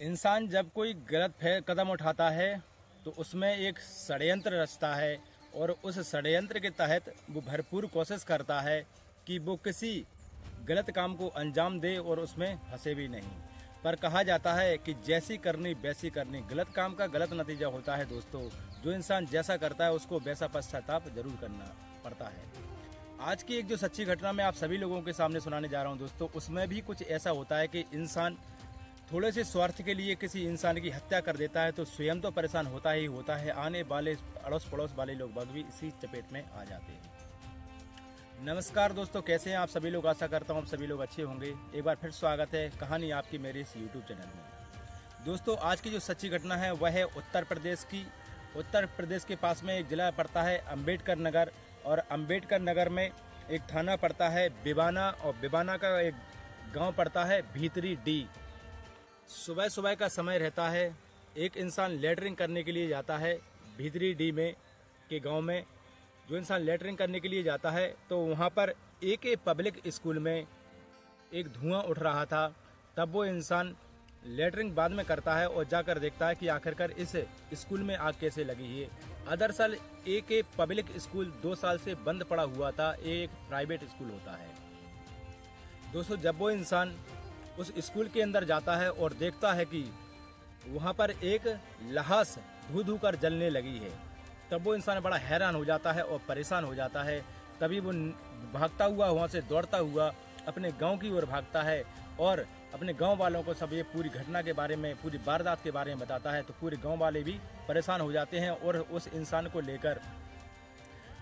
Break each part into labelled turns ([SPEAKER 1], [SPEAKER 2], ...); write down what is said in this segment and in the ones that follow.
[SPEAKER 1] इंसान जब कोई गलत कदम उठाता है तो उसमें एक षड्यंत्र रचता है और उस षड्यंत्र के तहत वो भरपूर कोशिश करता है कि वो किसी गलत काम को अंजाम दे और उसमें फंसे भी नहीं। पर कहा जाता है कि जैसी करनी वैसी करनी। गलत काम का गलत नतीजा होता है दोस्तों। जो इंसान जैसा करता है उसको वैसा पश्चाताप जरूर करना पड़ता है। आज की एक जो सच्ची घटना मैं आप सभी लोगों के सामने सुनाने जा रहा हूं दोस्तों, उसमें भी कुछ ऐसा होता है कि इंसान थोड़े से स्वार्थ के लिए किसी इंसान की हत्या कर देता है तो स्वयं तो परेशान होता ही होता है, आने वाले अड़ोस पड़ोस वाले लोग बाग भी इसी चपेट में आ जाते हैं। नमस्कार दोस्तों, कैसे हैं आप सभी लोग। आशा करता हूं आप सभी लोग अच्छे होंगे। एक बार फिर स्वागत है कहानी आपकी मेरे इस यूट्यूब चैनल में। दोस्तों आज की जो सच्ची घटना है वह है उत्तर प्रदेश की। उत्तर प्रदेश के पास में एक जिला पड़ता है अम्बेडकर नगर, और अम्बेडकर नगर में एक थाना पड़ता है बिबाना, और बिबाना का एक गांव पड़ता है भीतरी डी। सुबह सुबह का समय रहता है, एक इंसान लेटरिंग करने के लिए जाता है भीतरी डी में के गांव में। जो इंसान लेटरिंग करने के लिए जाता है तो वहां पर एक पब्लिक स्कूल में एक धुआं उठ रहा था। तब वो इंसान लेटरिंग बाद में करता है और जाकर देखता है कि आखिरकार इस स्कूल में आग कैसे लगी है। दरअसल एक पब्लिक स्कूल 2 साल से बंद पड़ा हुआ था, एक प्राइवेट स्कूल होता है दोस्तों। जब वो इंसान उस स्कूल के अंदर जाता है और देखता है कि वहां पर एक लहास धू धू कर जलने लगी है, तब वो इंसान बड़ा हैरान हो जाता है और परेशान हो जाता है। तभी वो भागता हुआ वहां से दौड़ता हुआ अपने गांव की ओर भागता है और अपने गांव वालों को सब ये पूरी घटना के बारे में, पूरी वारदात के बारे में बताता है। तो पूरे गांव वाले भी परेशान हो जाते हैं और उस इंसान को लेकर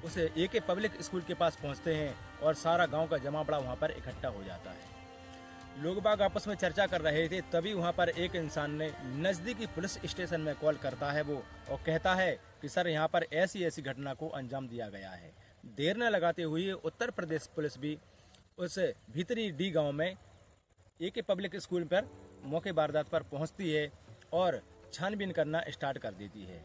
[SPEAKER 1] उस एक पब्लिक स्कूल के पास पहुंचते हैं और सारा गांव का जमा बड़ा वहां पर इकट्ठा हो जाता है। लोग बाग आपस में चर्चा कर रहे थे, तभी वहां पर एक इंसान ने नजदीकी पुलिस स्टेशन में कॉल करता है वो, और कहता है कि सर यहाँ पर ऐसी ऐसी घटना को अंजाम दिया गया है। देर न लगाते हुए उत्तर प्रदेश पुलिस भी उस भीतरी डी गांव में एक पब्लिक स्कूल पर मौके वारदात पर पहुंचती है और छानबीन करना स्टार्ट कर देती है।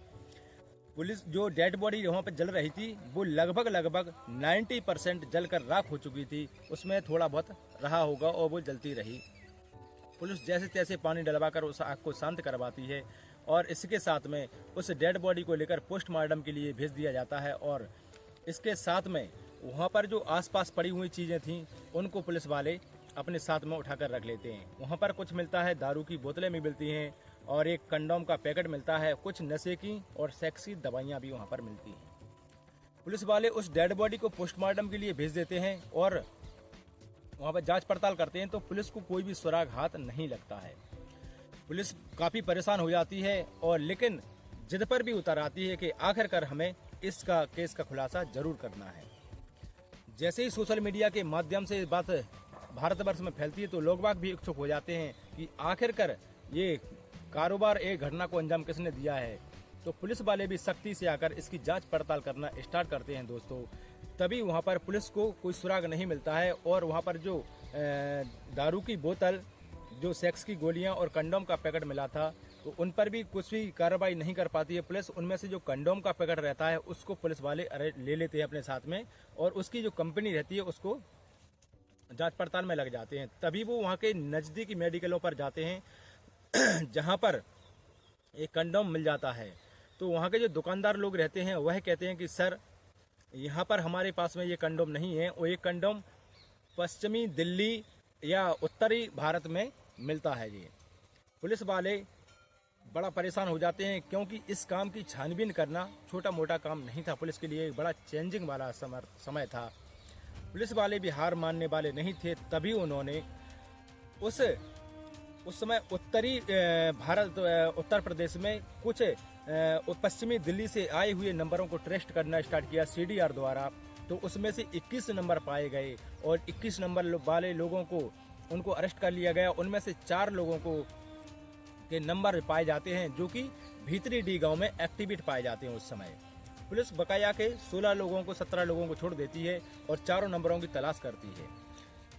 [SPEAKER 1] पुलिस जो डेड बॉडी वहाँ पर जल रही थी वो लगभग 90% जलकर राख हो चुकी थी। उसमें थोड़ा बहुत रहा होगा और वो जलती रही। पुलिस जैसे तैसे पानी डलवाकर उस आग को शांत करवाती है और इसके साथ में उस डेड बॉडी को लेकर पोस्टमार्टम के लिए भेज दिया जाता है। और इसके साथ में वहाँ पर जो आसपास पड़ी हुई चीज़ें थीं उनको पुलिस वाले अपने साथ में उठाकर रख लेते हैं। वहाँ पर कुछ मिलता है, दारू की बोतलें भी मिलती हैं और एक कंडोम का पैकेट मिलता है। कुछ नशे की और सेक्सी दवाइयाँ भी वहाँ पर मिलती हैं। पुलिस वाले उस डेड बॉडी को पोस्टमार्टम के लिए भेज देते हैं और वहाँ पर जांच पड़ताल करते हैं तो पुलिस को कोई भी सुराग हाथ नहीं लगता है। पुलिस काफ़ी परेशान हो जाती है और लेकिन जिद पर भी उतर आती है कि आखिरकार हमें इसका केस का खुलासा जरूर करना है। जैसे ही सोशल मीडिया के माध्यम से बात भारतवर्ष में फैलती है तो लोग बाग भी इच्छुक हो जाते हैं कि आखिरकार ये कारोबार, एक घटना को अंजाम किसने दिया है। तो पुलिस वाले भी सख्ती से आकर इसकी जांच पड़ताल करना स्टार्ट करते हैं दोस्तों। तभी वहां पर पुलिस को कोई सुराग नहीं मिलता है और वहां पर जो दारू की बोतल, जो सेक्स की गोलियां और कंडोम का पैकेट मिला था तो उन पर भी कुछ भी कार्रवाई नहीं कर पाती है पुलिस। उनमें से जो कंडोम का पैकेट रहता है उसको पुलिस वाले ले लेते हैं अपने साथ में और उसकी जो कंपनी रहती है उसको जांच पड़ताल में लग जाते हैं। तभी वो वहाँ के नज़दीकी मेडिकलों पर जाते हैं जहाँ पर एक कंडोम मिल जाता है। तो वहाँ के जो दुकानदार लोग रहते हैं वह कहते हैं कि सर यहाँ पर हमारे पास में ये कंडोम नहीं है, और ये कंडोम पश्चिमी दिल्ली या उत्तरी भारत में मिलता है। ये पुलिस वाले बड़ा परेशान हो जाते हैं क्योंकि इस काम की छानबीन करना छोटा मोटा काम नहीं था, पुलिस के लिए एक बड़ा चैलेंजिंग वाला समय था। पुलिस वाले भी हार मानने वाले नहीं थे। तभी उन्होंने उस समय उत्तरी भारत, उत्तर प्रदेश में कुछ पश्चिमी दिल्ली से आए हुए नंबरों को ट्रेस्ट करना स्टार्ट किया CDR द्वारा। तो उसमें से 21 नंबर पाए गए और 21 नंबर वाले लोगों को उनको अरेस्ट कर लिया गया। उनमें से 4 लोगों को के नंबर पाए जाते हैं जो कि भीतरी डी गांव में एक्टिवेट पाए जाते हैं उस समय। पुलिस बकाया के 16 लोगों को, 17 लोगों को छोड़ देती है और 4 नंबरों की तलाश करती है।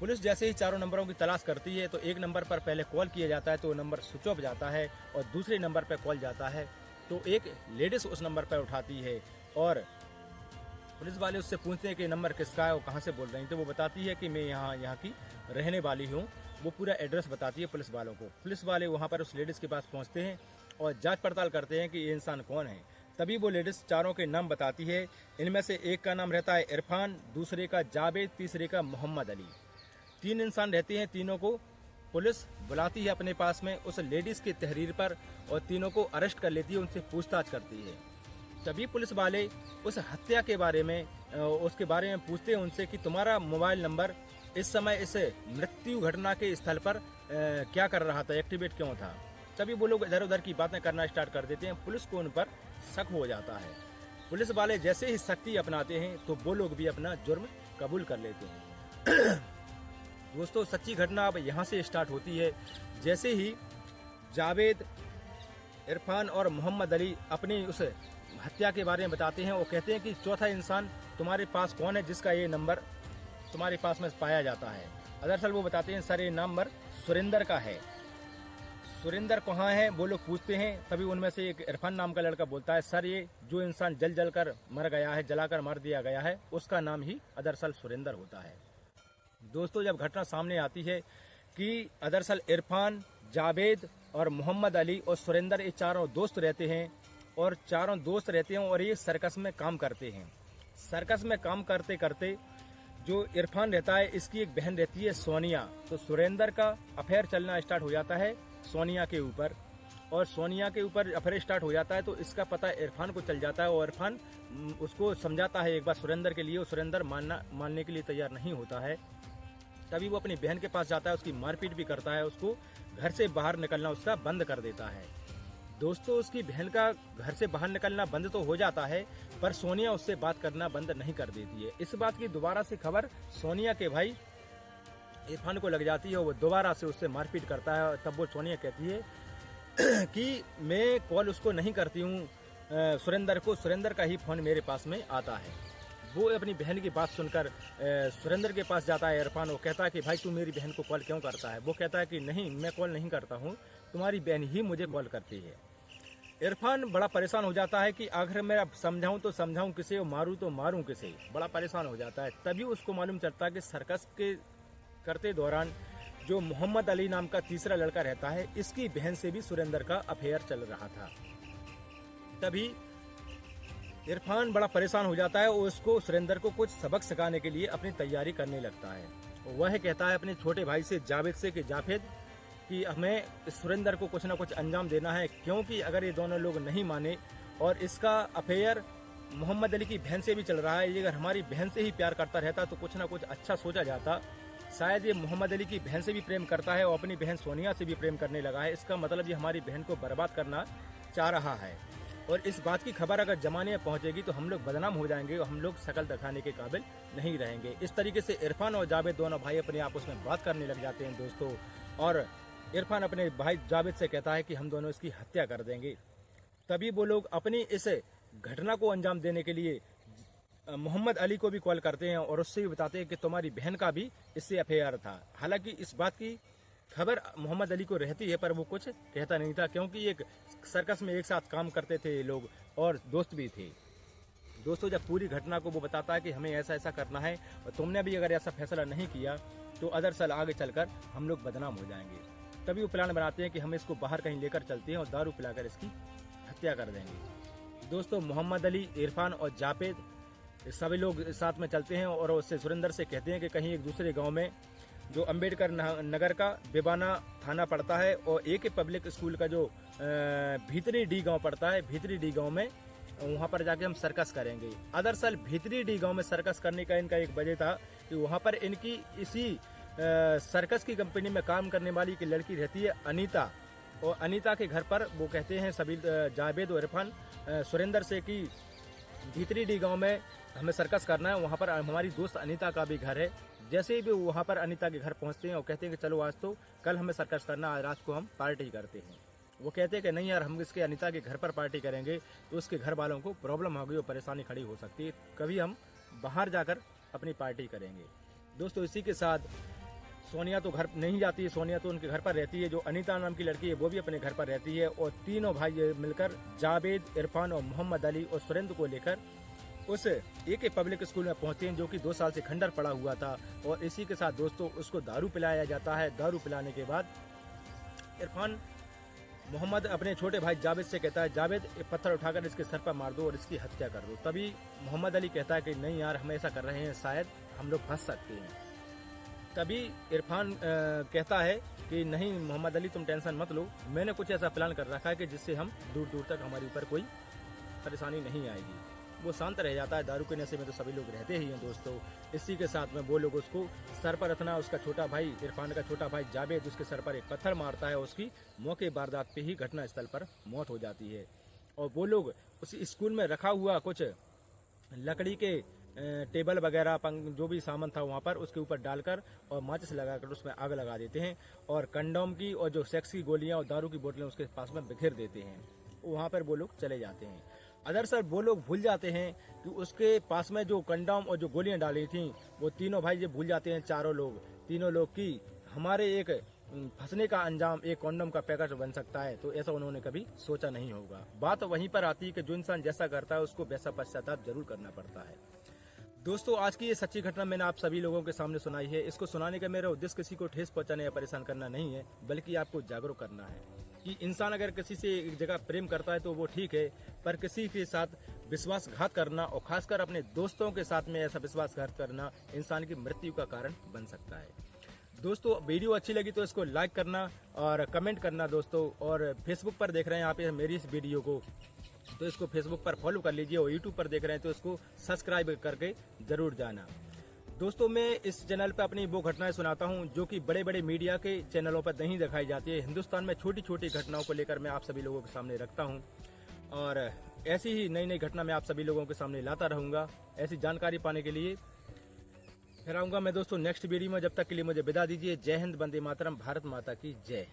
[SPEAKER 1] पुलिस जैसे ही 4 नंबरों की तलाश करती है तो एक नंबर पर पहले कॉल किया जाता है तो नंबर स्विच ऑफ जाता है, और दूसरे नंबर पर कॉल जाता है तो एक लेडीज उस नंबर पर उठाती है और पुलिस वाले उससे पूछते हैं कि नंबर किसका है और कहाँ से बोल रही हैं। तो वो बताती है कि मैं यहाँ की रहने वाली हूँ वो पूरा एड्रेस बताती है पुलिस वालों को। पुलिस वाले वहाँ पर उस लेडीज़ के पास पहुँचते हैं और जांच पड़ताल करते हैं कि ये इंसान कौन है। तभी वो लेडीज़ चारों के नाम बताती है। इनमें से एक का नाम रहता है इरफान, दूसरे का जावेद, तीसरे का मोहम्मद अली। 3 इंसान रहते हैं। तीनों को पुलिस बुलाती है अपने पास में उस लेडीज़ की तहरीर पर और तीनों को अरेस्ट कर लेती है, उनसे पूछताछ करती है। तभी पुलिस वाले उस हत्या के बारे में उसके बारे में पूछते हैं उनसे कि तुम्हारा मोबाइल नंबर इस समय इस मृत्यु घटना के स्थल पर क्या कर रहा था, एक्टिवेट क्यों था। तभी वो लोग इधर उधर की बातें करना स्टार्ट कर देते हैं। पुलिस को उन पर शक हो जाता है। पुलिस वाले जैसे ही सख्ती अपनाते हैं तो वो लोग भी अपना जुर्म कबूल कर लेते हैं। दोस्तों, सच्ची घटना अब यहाँ से स्टार्ट होती है। जैसे ही जावेद, इरफान और मोहम्मद अली अपनी उस हत्या के बारे में बताते हैं, वो कहते हैं कि चौथा इंसान तुम्हारे पास कौन है जिसका ये नंबर तुम्हारे पास में पाया जाता है। दरअसल वो बताते हैं सर ये नंबर सुरेंद्र का है। सुरेंद्र कहाँ है वो लोग पूछते हैं। तभी उनमें से एक इरफान नाम का लड़का बोलता है सर ये जो इंसान जल कर मर गया है, जलाकर मार दिया गया है, उसका नाम ही दरअसल सुरेंद्र होता है। दोस्तों, जब घटना सामने आती है कि दरअसल इरफान, जावेद और मोहम्मद अली और सुरेंद्र ये चारों दोस्त रहते हैं और ये सर्कस में काम करते हैं। सर्कस में काम करते करते जो इरफान रहता है, इसकी एक बहन रहती है सोनिया। तो सुरेंद्र का अफेयर चलना स्टार्ट हो जाता है सोनिया के ऊपर, और सोनिया के ऊपर अफेयर स्टार्ट हो जाता है तो इसका पता इरफान को चल जाता है और इरफान उसको समझाता है एक बार सुरेंद्र के लिए। सुरेंद्र मानने के लिए तैयार नहीं होता है। तभी वो अपनी बहन के पास जाता है, उसकी मारपीट भी करता है, उसको घर से बाहर निकलना उसका बंद कर देता है। दोस्तों, उसकी बहन का घर से बाहर निकलना बंद तो हो जाता है, पर सोनिया उससे बात करना बंद नहीं कर देती है। इस बात की दोबारा से खबर सोनिया के भाई इरफान को लग जाती है और वो दोबारा से उससे मारपीट करता है। और तब वो सोनिया कहती है कि मैं कॉल उसको नहीं करती हूँ सुरेंद्र को, सुरेंद्र का ही फ़ोन मेरे पास में आता है। वो अपनी बहन की बात सुनकर सुरेंद्र के पास जाता है इरफान। वो कहता है कि भाई तू मेरी बहन को कॉल क्यों करता है। वो कहता है कि नहीं, मैं कॉल नहीं करता हूँ, तुम्हारी बहन ही मुझे कॉल करती है। इरफान बड़ा परेशान हो जाता है कि आखिर मैं अब समझाऊं तो समझाऊं किसे और मारूं तो मारूं किसे। बड़ा परेशान हो जाता है। तभी उसको मालूम चलता है कि सर्कस के करते दौरान जो मोहम्मद अली नाम का तीसरा लड़का रहता है, इसकी बहन से भी सुरेंद्र का अफेयर चल रहा था। तभी इरफान बड़ा परेशान हो जाता है और उसको सुरेंद्र को कुछ सबक सिखाने के लिए अपनी तैयारी करने लगता है। वह कहता है अपने छोटे भाई से जावेद से कि जावेद कि हमें इस सुरेंद्र को कुछ ना कुछ अंजाम देना है, क्योंकि अगर ये दोनों लोग नहीं माने और इसका अफेयर मोहम्मद अली की बहन से भी चल रहा है, ये अगर हमारी बहन से ही प्यार करता रहता तो कुछ ना कुछ अच्छा सोचा जाता। शायद ये मोहम्मद अली की बहन से भी प्रेम करता है और अपनी बहन सोनिया से भी प्रेम करने लगा है। इसका मतलब ये हमारी बहन को बर्बाद करना चाह रहा है और इस बात की खबर अगर जमाने में पहुंचेगी तो हम लोग बदनाम हो जाएंगे और हम लोग शकल दिखाने के काबिल नहीं रहेंगे। इस तरीके से इरफान और जावेद दोनों भाई अपने आपस में बात करने लग जाते हैं दोस्तों। और इरफान अपने भाई जावेद से कहता है कि हम दोनों इसकी हत्या कर देंगे। तभी वो लोग अपनी इस घटना को अंजाम देने के लिए मोहम्मद अली को भी कॉल करते हैं और उससे भी बताते हैं कि तुम्हारी बहन का भी इससे अफेयर था। हालांकि इस बात की खबर मोहम्मद अली को रहती है पर वो कुछ कहता नहीं था, क्योंकि एक सर्कस में एक साथ काम करते थे ये लोग और दोस्त भी थे। दोस्तों, जब पूरी घटना को वो बताता है कि हमें ऐसा ऐसा करना है और तुमने भी अगर ऐसा फैसला नहीं किया तो दरअसल आगे चलकर हम लोग बदनाम हो जाएंगे। तभी वो प्लान बनाते हैं कि हम इसको बाहर कहीं लेकर चलते हैं और दारू पिलाकर इसकी हत्या कर देंगे। दोस्तों, मोहम्मद अली, इरफान और जावेद सभी लोग साथ में चलते हैं और उससे सुरेंद्र से कहते हैं कि कहीं एक दूसरे गांव में जो अंबेडकर नगर का बेबाना थाना पड़ता है और एक पब्लिक स्कूल का जो भीतरी डी गांव पड़ता है, भीतरी डी गांव में वहां पर जाके हम सर्कस करेंगे। दरअसल भीतरी डी गांव में सर्कस करने का इनका एक वजह था कि वहां पर इनकी इसी सर्कस की कंपनी में काम करने वाली एक लड़की रहती है अनीता, और अनीता के घर पर वो कहते हैं सभी जावेद और इरफान सुरेंद्र से कि भीतरी डी गांव में हमें सर्कस करना है, वहाँ पर हमारी दोस्त अनीता का भी घर है। जैसे ही भी वहाँ पर अनीता के घर पहुँचते हैं और कहते हैं कि चलो आज तो कल हमें सर्कस करना, आज रात को हम पार्टी करते हैं। वो कहते हैं कि नहीं यार, हम इसके अनीता के घर पर पार्टी करेंगे तो उसके घर वालों को प्रॉब्लम होगी और परेशानी खड़ी हो सकती है, कभी हम बाहर जाकर अपनी पार्टी करेंगे। दोस्तों, इसी के साथ सोनिया तो घर नहीं जाती है, सोनिया तो उनके घर पर रहती है। जो अनीता नाम की लड़की है वो भी अपने घर पर रहती है और तीनों भाई मिलकर जावेद, इरफान और मोहम्मद अली और सुरेंद्र को लेकर उस एक पब्लिक स्कूल में पहुंचते हैं जो कि 2 साल से खंडर पड़ा हुआ था, और इसी के साथ दोस्तों उसको दारू पिलाया जाता है। दारू पिलाने के बाद इरफान मोहम्मद अपने छोटे भाई जावेद से कहता है, जावेद एक पत्थर उठाकर इसके सर पर मार दो और इसकी हत्या कर दो। तभी मोहम्मद अली कहता है कि नहीं यार, हम ऐसा कर रहे हैं, शायद हम लोग फंस सकते हैं। तभी इरफान कहता है कि नहीं मोहम्मद अली, तुम टेंशन मत लो, मैंने कुछ ऐसा प्लान कर रखा है कि जिससे हम दूर दूर तक हमारे ऊपर कोई परेशानी नहीं आएगी। वो शांत रह जाता है। दारू के नशे में तो सभी लोग रहते ही हैं दोस्तों। इसी के साथ में वो लोग उसको सर पर रखना, उसका छोटा भाई इरफान का छोटा भाई जावेद उसके सर पर एक पत्थर मारता है। उसकी मौके वारदात पे ही घटना स्थल पर मौत हो जाती है। और वो लोग उस स्कूल में रखा हुआ कुछ लकड़ी के टेबल वगैरह जो भी सामान था वहाँ पर उसके ऊपर डालकर और माचिस लगाकर उसमें आग लगा देते हैं, और कंडोम की और जो सेक्स की गोलियाँ और दारू की बोतलें उसके पास में बिखेर देते हैं। वहाँ पर वो लोग चले जाते हैं। अदरअसल वो लोग भूल जाते हैं कि उसके पास में जो कंडोम और जो गोलियां डाली थी वो तीनों भाई ये भूल जाते हैं, तीनों लोग की हमारे एक फंसने का अंजाम एक कंडोम का पैकेट बन सकता है। तो ऐसा उन्होंने कभी सोचा नहीं होगा। बात वहीं पर आती है कि जो इंसान जैसा करता है उसको वैसा पश्चाताप जरूर करना पड़ता है। दोस्तों आज की ये सच्ची घटना मैंने आप सभी लोगों के सामने सुनाई है। इसको सुनाने का मेरा उद्देश्य किसी को ठेस पहुंचाने या परेशान करना नहीं है, बल्कि आपको जागरूक करना है कि इंसान अगर किसी से एक जगह प्रेम करता है तो वो ठीक है, पर किसी के साथ विश्वासघात करना और खासकर अपने दोस्तों के साथ में ऐसा विश्वासघात करना इंसान की मृत्यु का कारण बन सकता है। दोस्तों वीडियो अच्छी लगी तो इसको लाइक करना और कमेंट करना दोस्तों। और फेसबुक पर देख रहे हैं आप मेरी इस वीडियो को तो इसको फेसबुक पर फॉलो कर लीजिए, और यूट्यूब पर देख रहे हैं तो इसको सब्सक्राइब करके जरूर जाना। दोस्तों मैं इस चैनल पर अपनी वो घटनाएं सुनाता हूं जो कि बड़े बड़े मीडिया के चैनलों पर नहीं दिखाई जाती है। हिंदुस्तान में छोटी छोटी घटनाओं को लेकर मैं आप सभी लोगों के सामने रखता हूं, और ऐसी ही नई नई घटना मैं आप सभी लोगों के सामने लाता रहूंगा। ऐसी जानकारी पाने के लिए फिर आऊंगा मैं दोस्तों नेक्स्ट वीडियो में। जब तक के लिए मुझे विदा दीजिए। जय हिंद, वंदे मातरम, भारत माता की जय।